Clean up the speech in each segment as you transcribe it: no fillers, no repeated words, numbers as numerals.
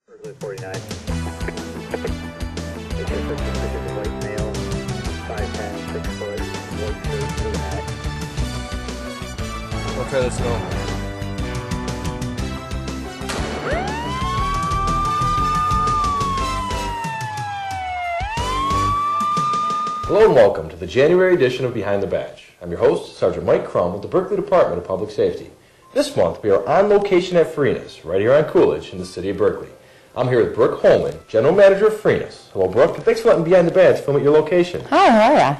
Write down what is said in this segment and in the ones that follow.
Berkeley 49. It's just a specific white male, 5'10", 6 foot, white shirt, blue hat. We'll try this now. Hello and welcome to the January edition of Behind the Badge. I'm your host, Sergeant Mike Crum with the Berkeley Department of Public Safety. This month we are on location at Farina's, right here on Coolidge in the city of Berkeley. I'm here with Brooke Holman, General Manager of Farina's. Hello, Brooke, and thanks for letting Behind the Badge film at your location. Hi, how are you?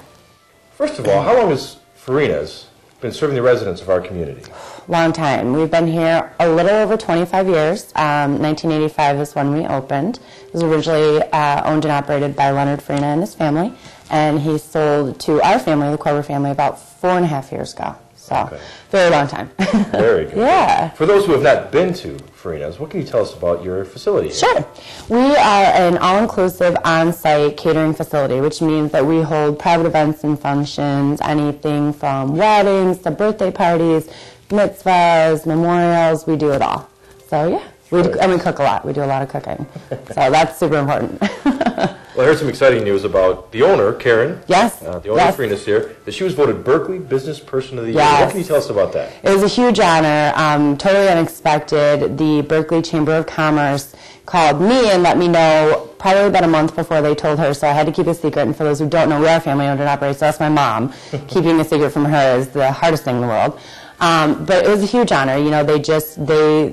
First of all, how long has Farina's been serving the residents of our community? Long time. We've been here a little over 25 years. 1985 is when we opened. It was originally owned and operated by Leonard Farina and his family, and he sold to our family, the Korver family, about 4.5 years ago. So, okay. Very long time. Very good. Yeah. For those who have not been to Farina's, what can you tell us about your facility? Sure. We are an all-inclusive on-site catering facility, which means that we hold private events and functions, anything from weddings to birthday parties, mitzvahs, memorials. We do it all. So, yeah. And we cook a lot. We do a lot of cooking. So that's super important. Well, I heard some exciting news about the owner, Karen. Yes. The owner of Farina's here, that she was voted Berkeley Business Person of the Year. Yes. What can you tell us about that? It was a huge honor, totally unexpected. The Berkeley Chamber of Commerce called me and let me know probably about a month before they told her, so I had to keep a secret. And for those who don't know, we are family-owned and operated, so that's my mom. Keeping a secret from her is the hardest thing in the world. But it was a huge honor. You know, they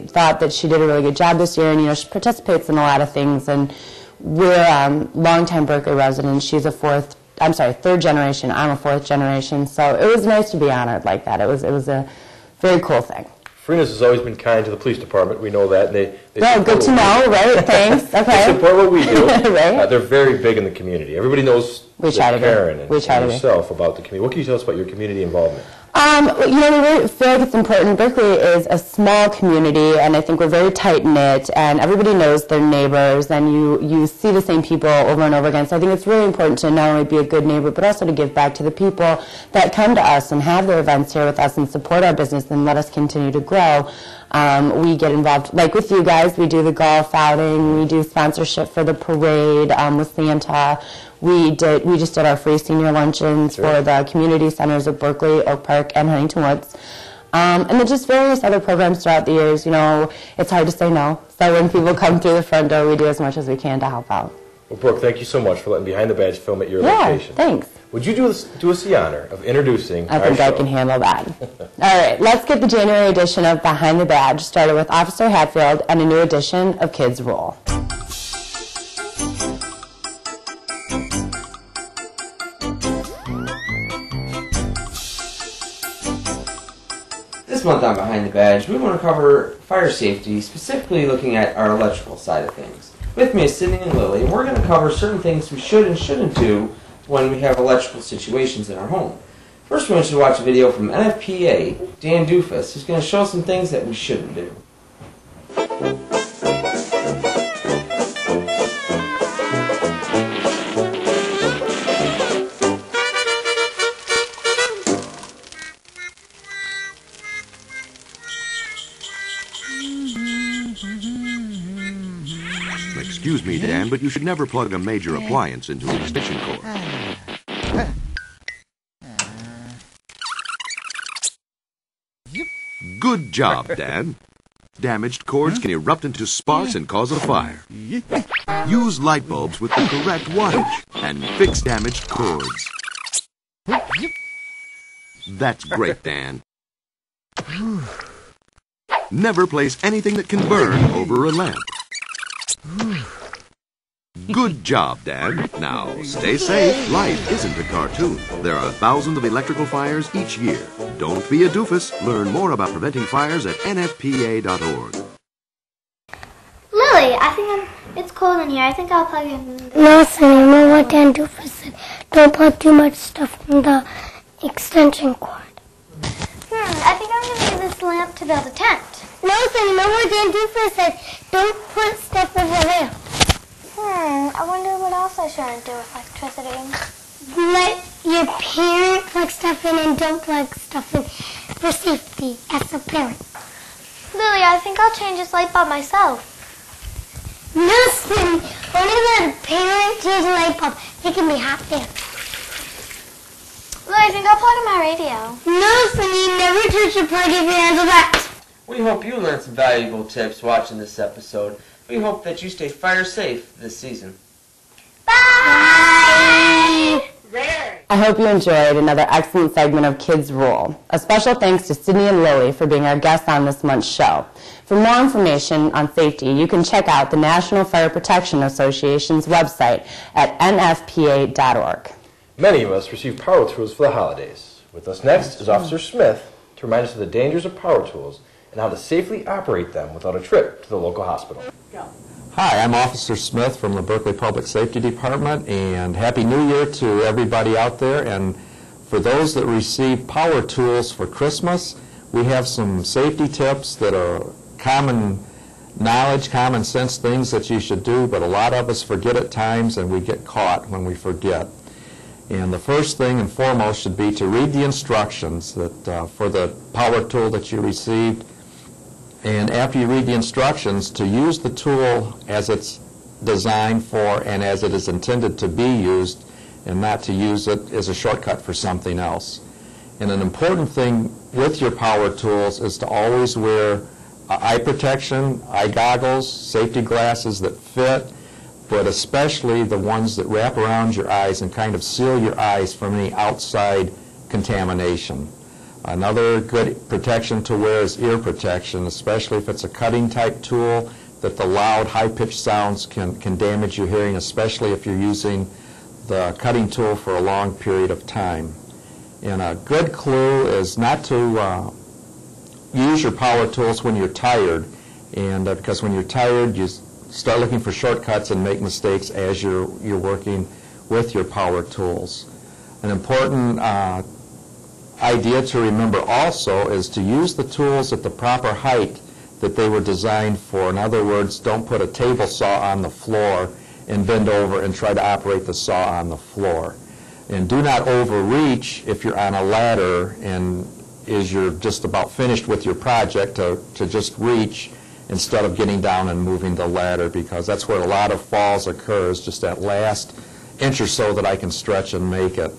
thought that she did a really good job this year, and, you know, she participates in a lot of things, and we're longtime Berkeley residents. She's third generation. I'm a fourth generation. So it was nice to be honored like that. It was a very cool thing. Farina's has always been kind to the police department. We know that. And they good to know, right? Thanks. Okay. They support what we do. Right. They're very big in the community. Everybody knows Karen and yourself about the community. What can you tell us about your community involvement? You know, we really feel like it's important. Berkeley is a small community, and I think we're very tight-knit, and everybody knows their neighbors, and you see the same people over and over again. So I think it's really important to not only be a good neighbor, but also to give back to the people that come to us and have their events here with us and support our business and let us continue to grow. We get involved, like with you guys, we do the golf outing, we do sponsorship for the parade with Santa. We just did our free senior luncheons for the community centers of Berkeley, Oak Park, and Huntington Woods. And then just various other programs throughout the years. You know, it's hard to say no. So when people come through the front door, we do as much as we can to help out. Well, Brooke, thank you so much for letting Behind the Badge film at your location. Yeah, thanks. Would you do us the honor of introducing our show? I think I can handle that. All right, let's get the January edition of Behind the Badge started with Officer Hatfield and a new edition of Kids Rule. This month on Behind the Badge, we want to cover fire safety, specifically looking at our electrical side of things. With me is Sydney and Lily, and we're going to cover certain things we should and shouldn't do when we have electrical situations in our home. First, we want you to watch a video from NFPA, Dan Doofus, who's going to show us some things that we shouldn't do. Excuse me, Dan, but you should never plug a major appliance into an extension cord. Good job, Dan. Damaged cords can erupt into sparks and cause a fire. Use light bulbs with the correct wattage and fix damaged cords. That's great, Dan. Never place anything that can burn over a lamp. Good job, Dan. Now, stay safe. Life isn't a cartoon. There are thousands of electrical fires each year. Don't be a doofus. Learn more about preventing fires at nfpa.org. Lily, I think it's cold in here. I think I'll plug in. No, Sonny, remember what Dan Doofus said. Don't plug too much stuff in the extension cord. I think I'm going to use this lamp to build a tent. No, Sonny, remember what Dan Doofus said. Don't put stuff over a lamp. I wonder what else I shouldn't do with electricity. Let your parent plug stuff in and don't plug stuff in for safety as a parent. Lily, I think I'll change this light bulb myself. No spin. Only the parent sees a light bulb. They can be happy. Well, I think I'll plug in my radio. No spinning. Never touch a party if you handle that. We hope you learned some valuable tips watching this episode. We hope that you stay fire safe this season. Bye! I hope you enjoyed another excellent segment of Kids Rule. A special thanks to Sydney and Lily for being our guests on this month's show. For more information on safety, you can check out the National Fire Protection Association's website at nfpa.org. Many of us receive power tools for the holidays. With us next is Officer Smith to remind us of the dangers of power tools and how to safely operate them without a trip to the local hospital. Hi, I'm Officer Smith from the Berkeley Public Safety Department, and Happy New Year to everybody out there. And for those that receive power tools for Christmas, we have some safety tips that are common knowledge, common sense things that you should do, but a lot of us forget at times and we get caught when we forget. And the first thing and foremost should be to read the instructions that for the power tool that you received. And after you read the instructions, to use the tool as it's designed for and as it is intended to be used, and not to use it as a shortcut for something else. And an important thing with your power tools is to always wear eye protection, eye goggles, safety glasses that fit, but especially the ones that wrap around your eyes and kind of seal your eyes from any outside contamination. Another good protection to wear is ear protection, especially if it's a cutting type tool, that the loud, high-pitched sounds can damage your hearing, especially if you're using the cutting tool for a long period of time. And a good clue is not to use your power tools when you're tired, and because when you're tired, you start looking for shortcuts and make mistakes as you're working with your power tools. An important idea to remember also is to use the tools at the proper height that they were designed for. In other words, don't put a table saw on the floor and bend over and try to operate the saw on the floor. And do not overreach if you're on a ladder and as you're just about finished with your project to just reach instead of getting down and moving the ladder, because that's where a lot of falls occur, is just that last inch or so that I can stretch and make it.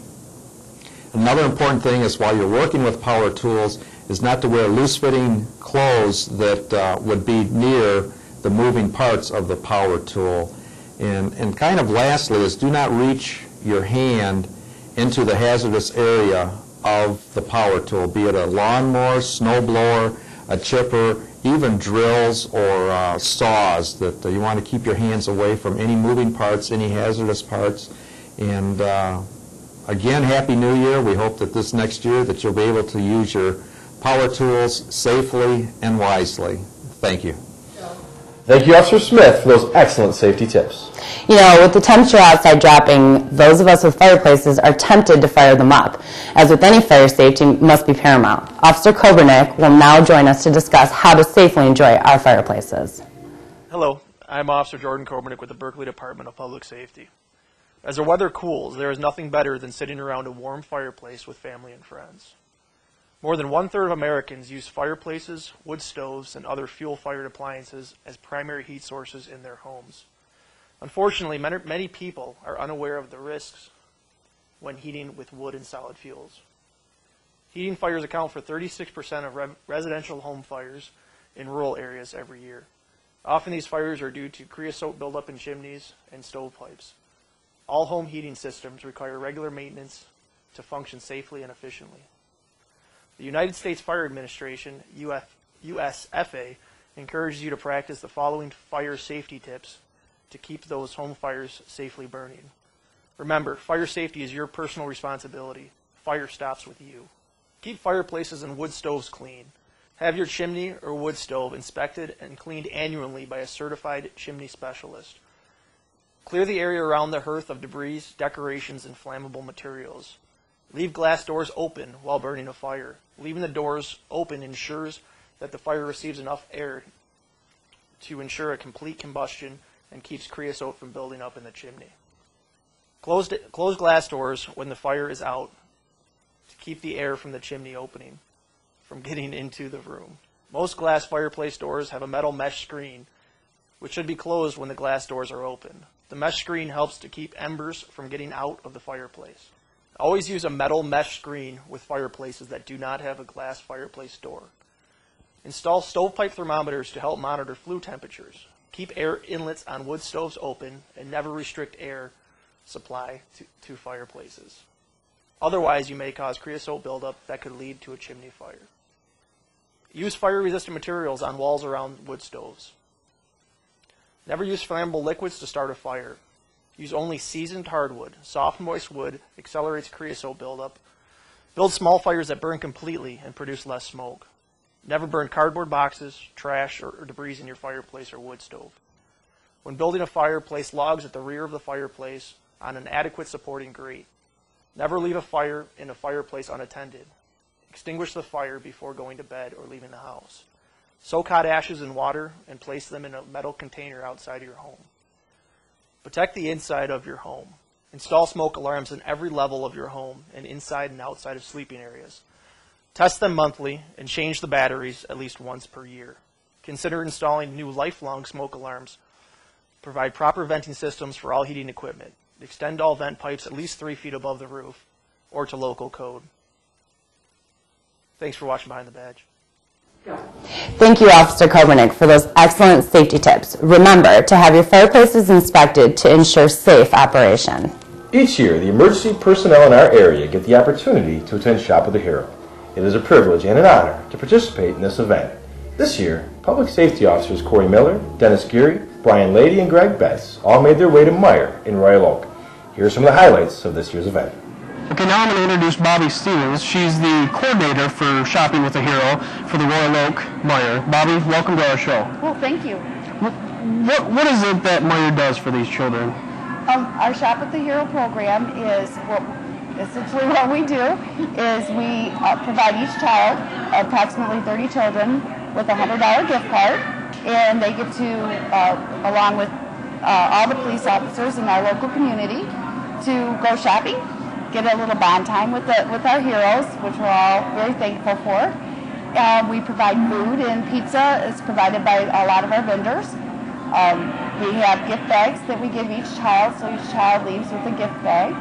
Another important thing is while you're working with power tools is not to wear loose-fitting clothes that would be near the moving parts of the power tool. And kind of lastly is do not reach your hand into the hazardous area of the power tool, be it a lawnmower, snowblower, a chipper, even drills or saws, that you want to keep your hands away from any moving parts, any hazardous parts. And again, Happy New Year. We hope that this next year that you'll be able to use your power tools safely and wisely. Thank you. Thank you, Officer Smith, for those excellent safety tips. You know, with the temperature outside dropping, those of us with fireplaces are tempted to fire them up. As with any fire, safety must be paramount. Officer Kobernick will now join us to discuss how to safely enjoy our fireplaces. Hello, I'm Officer Jordan Kobernick with the Berkeley Department of Public Safety. As the weather cools, there is nothing better than sitting around a warm fireplace with family and friends. More than 1/3 of Americans use fireplaces, wood stoves, and other fuel-fired appliances as primary heat sources in their homes. Unfortunately, many people are unaware of the risks when heating with wood and solid fuels. Heating fires account for 36% of residential home fires in rural areas every year. Often these fires are due to creosote buildup in chimneys and stovepipes. All home heating systems require regular maintenance to function safely and efficiently. The United States Fire Administration, USFA, encourages you to practice the following fire safety tips to keep those home fires safely burning. Remember, fire safety is your personal responsibility. Fire stops with you. Keep fireplaces and wood stoves clean. Have your chimney or wood stove inspected and cleaned annually by a certified chimney specialist. Clear the area around the hearth of debris, decorations, and flammable materials. Leave glass doors open while burning a fire. Leaving the doors open ensures that the fire receives enough air to ensure a complete combustion and keeps creosote from building up in the chimney. Close glass doors when the fire is out to keep the air from the chimney opening from getting into the room. Most glass fireplace doors have a metal mesh screen which should be closed when the glass doors are open. The mesh screen helps to keep embers from getting out of the fireplace. Always use a metal mesh screen with fireplaces that do not have a glass fireplace door. Install stovepipe thermometers to help monitor flue temperatures. Keep air inlets on wood stoves open and never restrict air supply to fireplaces. Otherwise, you may cause creosote buildup that could lead to a chimney fire. Use fire-resistant materials on walls around wood stoves. Never use flammable liquids to start a fire. Use only seasoned hardwood. Soft, moist wood accelerates creosote buildup. Build small fires that burn completely and produce less smoke. Never burn cardboard boxes, trash, or debris in your fireplace or wood stove. When building a fire, place logs at the rear of the fireplace on an adequate supporting grate. Never leave a fire in a fireplace unattended. Extinguish the fire before going to bed or leaving the house. Soak hot ashes in water and place them in a metal container outside your home. Protect the inside of your home. Install smoke alarms in every level of your home and inside and outside of sleeping areas. Test them monthly and change the batteries at least once per year. Consider installing new lifelong smoke alarms. Provide proper venting systems for all heating equipment. Extend all vent pipes at least 3 feet above the roof or to local code. Thanks for watching Behind the Badge. Thank you, Officer Kobernick, for those excellent safety tips. Remember to have your fireplaces inspected to ensure safe operation. Each year, the emergency personnel in our area get the opportunity to attend Shop with a Hero. It is a privilege and an honor to participate in this event. This year, Public Safety Officers Corey Miller, Dennis Geary, Brian Lady, and Greg Betts all made their way to Meyer in Royal Oak. Here are some of the highlights of this year's event. Okay, now I'm going to introduce Bobby Stevens. She's the coordinator for Shopping with a Hero for the Royal Oak Meyer. Bobby, welcome to our show. Well, thank you. What is it that Meyer does for these children? Our Shop with the Hero program is essentially what we do is we provide each child, approximately 30 children, with a $100 gift card, and they get to, along with all the police officers in our local community, to go shopping, get a little bond time with our heroes, which we're all very thankful for. We provide food, and pizza is provided by a lot of our vendors. We have gift bags that we give each child, so each child leaves with a gift bag.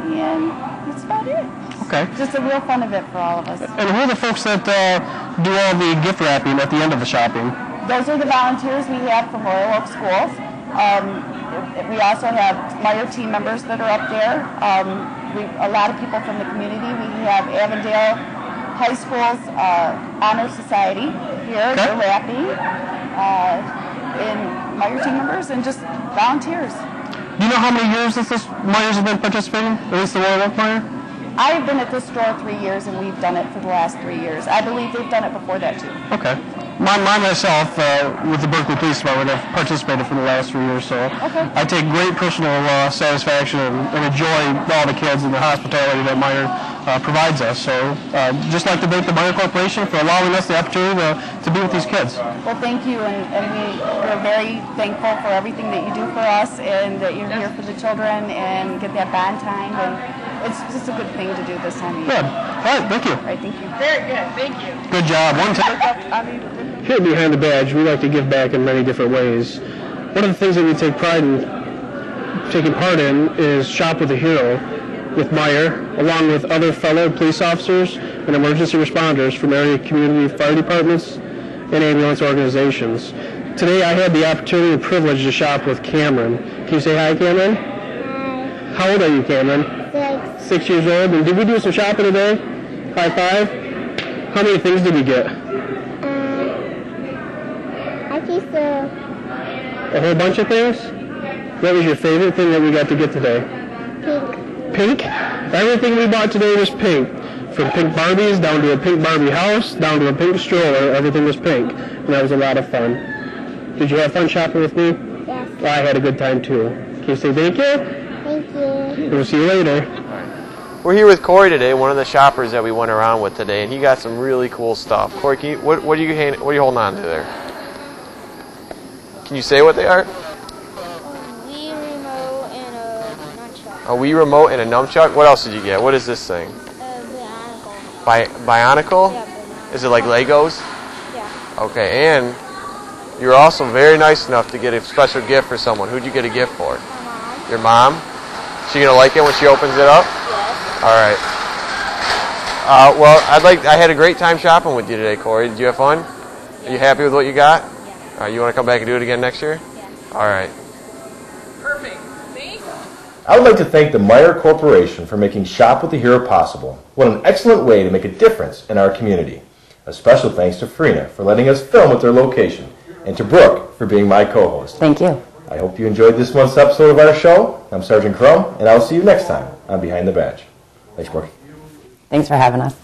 And that's about it. Okay. Just a real fun event for all of us. And who are the folks that do all the gift wrapping at the end of the shopping? Those are the volunteers we have from Royal Oak Schools. We also have Meyer team members that are up there. A lot of people from the community. We have Avondale High School's Honor Society here. Okay. They're wrapping. And Meyer team members and just volunteers. Do you know how many years Meyer's have been participating? At least the Royal Oak Meyer? I have been at this store 3 years, and we've done it for the last 3 years. I believe they've done it before that, too. Okay. Myself, with the Berkeley Police Department, have participated for the last 3 years, so okay. I take great personal satisfaction and enjoy all the kids and the hospitality that Meyer provides us. So just like to thank the Meyer Corporation for allowing us the opportunity to be with these kids. Well, thank you, and we're very thankful for everything that you do for us, and that you're here for the children and get that bond time, and it's just a good thing to do this time of year. Good. All right, thank you. All right, thank you. Very good, thank you. Good job. One time. Here at Behind the Badge, we like to give back in many different ways. One of the things that we take pride in taking part in is Shop with a Hero with Meyer, along with other fellow police officers and emergency responders from area community fire departments and ambulance organizations. Today I had the opportunity and privilege to shop with Cameron. Can you say hi, Cameron? Hi. How old are you, Cameron? 6. 6 years old. And did we do some shopping today? High five. How many things did we get? I think so. A whole bunch of things? What was your favorite thing that we got to get today? Pink. Pink? Everything we bought today was pink. From pink Barbies down to a pink Barbie house, down to a pink stroller, everything was pink. And that was a lot of fun. Did you have fun shopping with me? Yes. I had a good time too. Can you say thank you? Thank you. We'll see you later. We're here with Corey today, one of the shoppers that we went around with today, and he got some really cool stuff. Corey, what are you holding on to there? Can you say what they are? Wii remote and a nunchuck. A Wii remote and a nunchuck? What else did you get? What is this thing? Bionicle. Bionicle? Yeah, Bionicle. Is it like Legos? Yeah. Okay, and You were also very nice enough to get a special gift for someone. Who'd you get a gift for? My mom. Your mom? She gonna like it when she opens it up? Yes. All right. Well, I had a great time shopping with you today, Corey. Did you have fun? Yes. Are you happy with what you got? Yes. All right, you want to come back and do it again next year? Yes. All right. Perfect. Thanks. I would like to thank the Meyer Corporation for making Shop with the Hero possible. What an excellent way to make a difference in our community. A special thanks to Farina for letting us film at their location, and to Brooke for being my co-host. Thank you. I hope you enjoyed this month's episode of our show. I'm Sergeant Crum, and I'll see you next time on Behind the Badge. Thanks, Brooke. Thanks for having us.